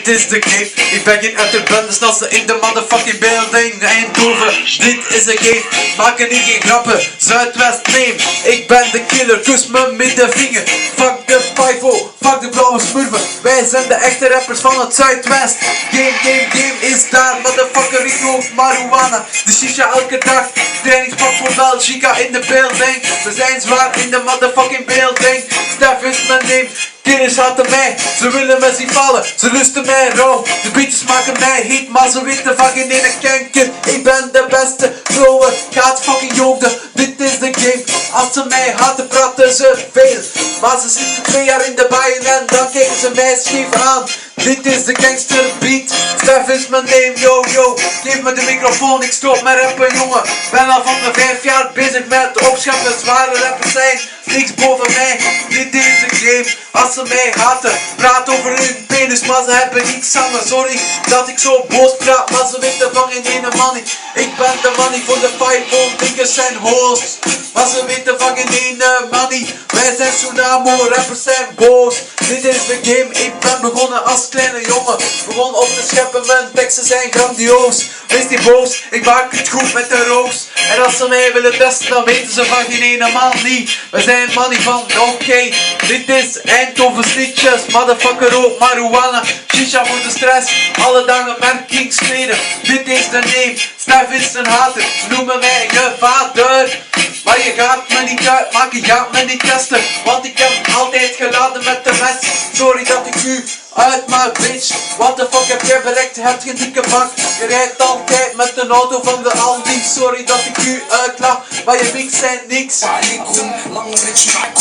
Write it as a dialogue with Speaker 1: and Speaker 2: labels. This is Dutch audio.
Speaker 1: dit is de game. Ik ben geen etterband, de snelste in de motherfucking building. Eindhoven, dit is de game. Maken hier geen grappen, Zuidwest neem. Ik ben de killer, kus me middenvinger. Fuck de 5-0, fuck de blauwe smurfen. Wij zijn de echte rappers van het Zuidwest. Game is daar, motherfucker, ik rook marijuana. De shisha elke dag, trainingspak voor Belgica in de building. We zijn zwaar in de motherfucking building. Stef is mijn name. Killers haten mij, ze willen me zien vallen, ze lusten mij rauw. De beatjes maken mij heat, maar ze weten fucking in een kanker. Ik ben de beste, vrouwen, gaat fucking joden. Dit is de game, als ze mij haten praten ze veel. Maar ze zitten 2 jaar in de bijen en dan kijken ze mij scheef aan. Dit is de gangster beat, Stef is mijn name, yo yo. Geef me de microfoon, ik stop met rappen jongen. Ben al van mijn 5 jaar bezig met opscheppen, zware rappers zijn niks boven mij. Dit is de game, als ze mij haten, praat over hun penis, maar ze hebben niets samen. Sorry dat ik zo boos praat, maar ze weten van geen ene money. Ik ben de money voor de 5-0, dinkers zijn hosts, maar ze weten van geen ene money. Wij zijn Tsunamo, rappers zijn boos. Dit is de game, ik ben begonnen als kleine jongen. Begon op te scheppen, mijn teksten zijn grandioos. Wees niet boos, ik maak het goed met de roos. En als ze mij willen testen, dan weten ze van geen ene man niet. We zijn money van oké. Dit is Eindhoven snitches, motherfucker ook marijuana. Shisha voor de stress, alle dagen merkingskleden. Dit is de name, Stef is een hater. Ze noemen mij je vader. Maar je gaat me niet uitmaken, je gaat me niet testen. Want ik heb altijd geladen met de mes. Sorry dat ik u uitmaak, bitch. What the fuck heb jij bereikt? Heb geen dikke bak. Je rijdt altijd met een auto van de Aldi. Sorry dat ik u uitlach, maar je mix zijn niks.
Speaker 2: Lang met je